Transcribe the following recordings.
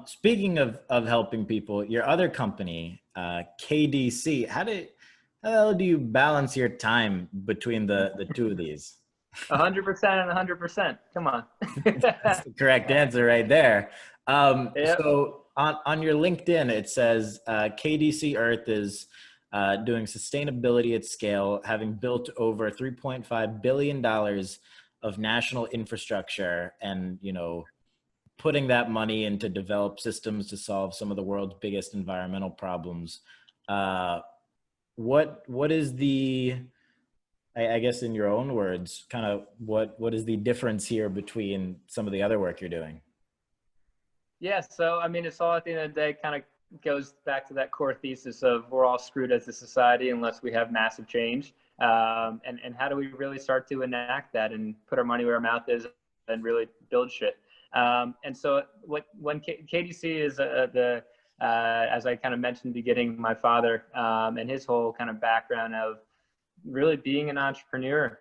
Speaking of helping people, your other company, KDC, how the hell do you balance your time between the two of these? 100% and 100%. Come on. That's the correct answer right there. Yep. So on your LinkedIn, it says KDC Earth is doing sustainability at scale, having built over $3.5 billion of national infrastructure and, putting that money into develop systems to solve some of the world's biggest environmental problems. Uh, what is I guess in your own words, kind of what is the difference here between some of the other work you're doing? Yeah. So, I mean, it's all at the end of the day kind of goes back to that core thesis of we're all screwed as a society unless we have massive change. And how do we really start to enact that and put our money where our mouth is and really build shit? And so when KDC is as I kind of mentioned in the beginning, my father and his whole kind of background of really being an entrepreneur.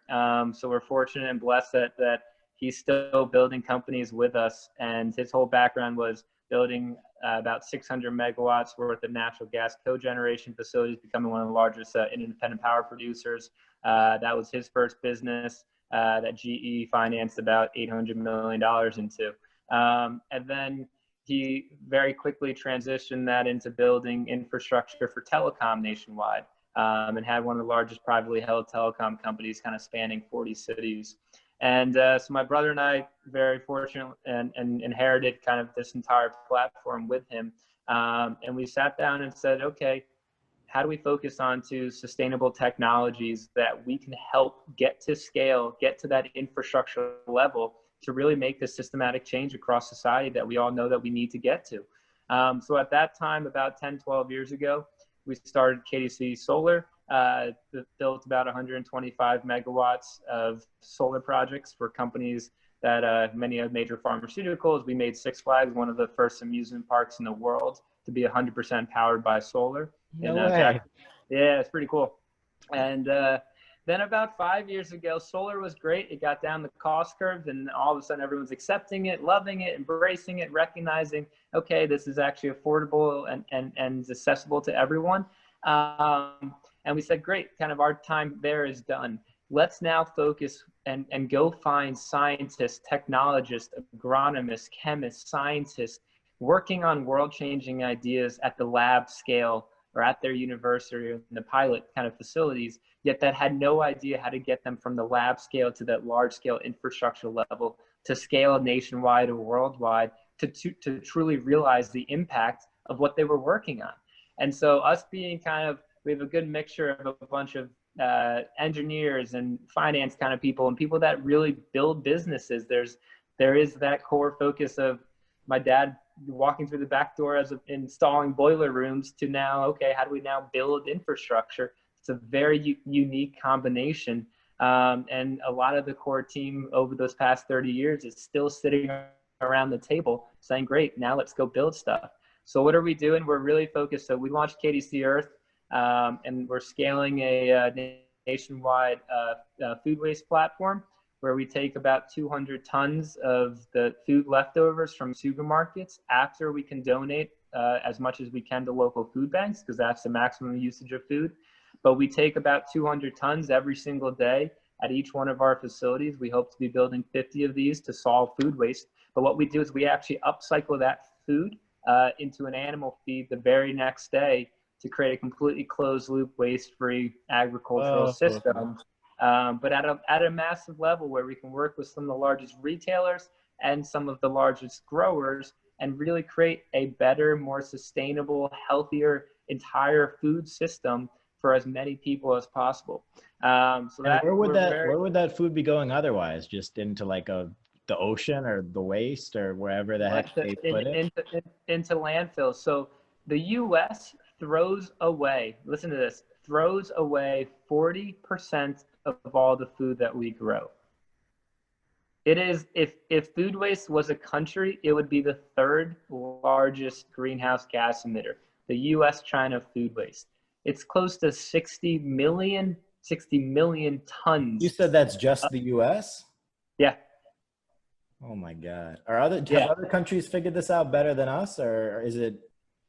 So we're fortunate and blessed that he's still building companies with us. And his whole background was building about 600 megawatts worth of natural gas cogeneration facilities, becoming one of the largest independent power producers. That was his first business that GE financed about $800 million into. And then he very quickly transitioned that into building infrastructure for telecom nationwide, and had one of the largest privately held telecom companies kind of spanning 40 cities. And so my brother and I, very fortunate and inherited kind of this entire platform with him. And we sat down and said, okay, how do we focus on to sustainable technologies that we can help get to scale, get to that infrastructure level to really make the systematic change across society that we all know that we need to get to. So at that time, about 10, 12 years ago, we started KDC Solar, built about 125 megawatts of solar projects for companies that many of major pharmaceuticals. We made Six Flags one of the first amusement parks in the world to be 100% powered by solar. No way. Yeah, it's pretty cool. And then about 5 years ago, solar was great. It got down the cost curve, and all of a sudden everyone's accepting it, loving it, embracing it, recognizing, okay, this is actually affordable and accessible to everyone. And we said, great, kind of our time there is done. Let's now focus and go find scientists, technologists, agronomists, chemists, scientists working on world-changing ideas at the lab scale or at their university or in the pilot kind of facilities, yet that had no idea how to get them from the lab scale to that large scale infrastructure level to scale nationwide or worldwide to truly realize the impact of what they were working on. And so us being kind of, we have a good mixture of a bunch of engineers and finance kind of people and people that really build businesses. There is that core focus of my dad walking through the back door as of installing boiler rooms to now, okay, how do we now build infrastructure? It's a very unique combination. And a lot of the core team over those past 30 years is still sitting around the table saying, great, now let's go build stuff. So what are we doing? We're really focused. So we launched KDC Earth, and we're scaling a nationwide food waste platform where we take about 200 tons of the food leftovers from supermarkets after we can donate as much as we can to local food banks, because that's the maximum usage of food. But we take about 200 tons every single day at each one of our facilities. We hope to be building 50 of these to solve food waste. But what we do is we actually upcycle that food into an animal feed the very next day to create a completely closed loop, waste-free agricultural system. But at a massive level where we can work with some of the largest retailers and some of the largest growers and really create a better, more sustainable, healthier entire food system for as many people as possible. So that, where would that food be going otherwise? Just into like the ocean or the waste or wherever the heck they put it? Into landfills. So the U.S. throws away, listen to this, throws away 40% of all the food that we grow. It is, if food waste was a country, it would be the third largest greenhouse gas emitter, the U.S.-China food waste. It's close to 60 million tons. You said that's just the U.S.? Yeah. Oh my God. Have Yeah. other countries figured this out better than us, or is it?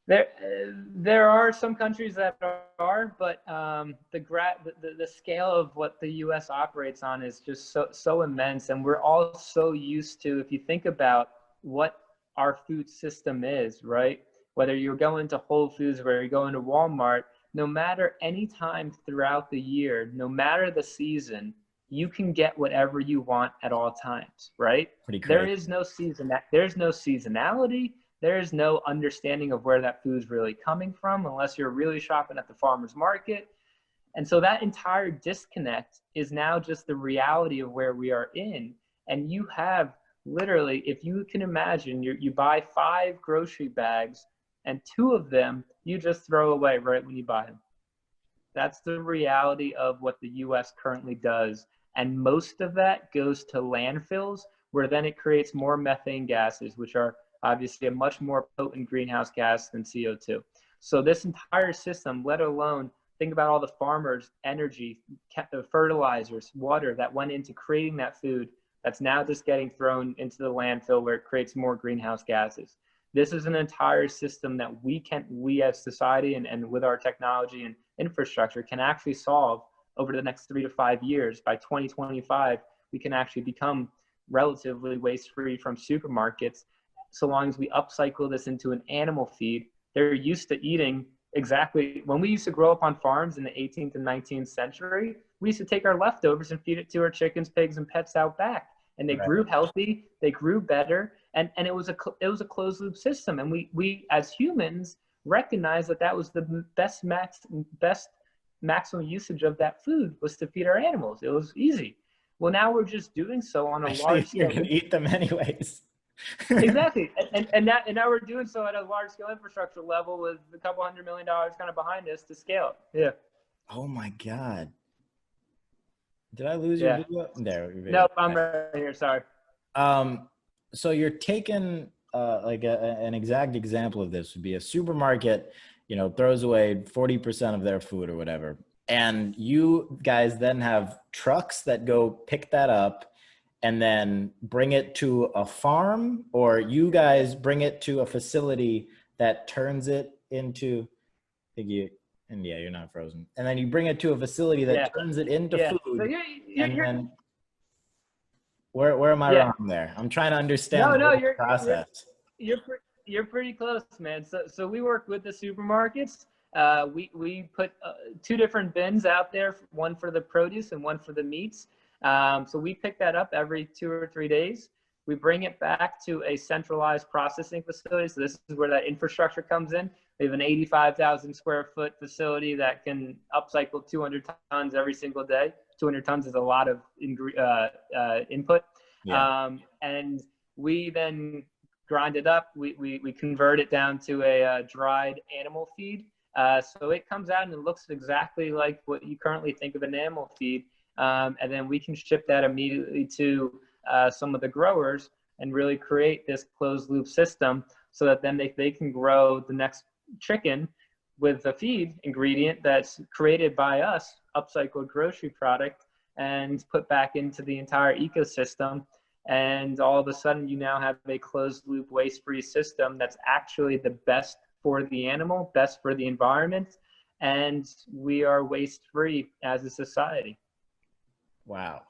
There are some countries that are, but the scale of what the U.S. operates on is just so immense, and we're all so used to. If you think about what our food system is, right? Whether you're going to Whole Foods, whether you're going to Walmart, no matter any time throughout the year, no matter the season, you can get whatever you want at all times, right? Pretty There crazy. is no season. There's no seasonality. There's no understanding of where that food's really coming from unless you're really shopping at the farmer's market. And so that entire disconnect is now just the reality of where we are in. And you have literally, if you can imagine, you buy 5 grocery bags and 2 of them you just throw away right when you buy them. That's the reality of what the US currently does. And most of that goes to landfills, where then it creates more methane gases, which are obviously a much more potent greenhouse gas than CO2. So this entire system, let alone think about all the farmers, energy, fertilizers, water that went into creating that food, that's now just getting thrown into the landfill where it creates more greenhouse gases. This is an entire system that we as society and with our technology and infrastructure can actually solve over the next 3 to 5 years. By 2025, we can actually become relatively waste-free from supermarkets, so long as we upcycle this into an animal feed. They're used to eating exactly, when we used to grow up on farms in the 18th and 19th century, we used to take our leftovers and feed it to our chickens, pigs, and pets out back. And they Right. grew healthy, they grew better, and it was a closed loop system. And we as humans recognized that was the best maximum usage of that food was to feed our animals. It was easy. Well, now we're just doing so on a Especially large if you're scale. gonna eat them anyways. Exactly. And now we're doing so at a large scale infrastructure level with a couple $100 million kind of behind us to scale. Yeah. Oh my God. Did I lose your Yeah. video? There, your video. Nope, I'm right here. Sorry. Um, so you're taking like an exact example of this would be a supermarket, throws away 40% of their food or whatever. And you guys then have trucks that go pick that up and then bring it to a farm, or you guys bring it to a facility that turns it into, I think you, and yeah, you're not frozen. And then you bring it to a facility Yeah. that turns it into Yeah. So food. And you're then where am I yeah. wrong there? I'm trying to understand No, the no, whole process. you're you're pretty close, man. So we work with the supermarkets. We put 2 different bins out there, one for the produce and one for the meats. So we pick that up every 2 or 3 days. We bring it back to a centralized processing facility. So this is where that infrastructure comes in. We have an 85,000 square foot facility that can upcycle 200 tons every single day. 200 tons is a lot of input. Yeah. And we then grind it up. We convert it down to a dried animal feed. So it comes out and it looks exactly like what you currently think of an animal feed. And then we can ship that immediately to some of the growers and really create this closed loop system so that then they can grow the next chicken with a feed ingredient that's created by us, upcycled grocery product, and put back into the entire ecosystem. And all of a sudden, you now have a closed loop waste free system that's actually the best for the animal, best for the environment, and we are waste free as a society. Wow.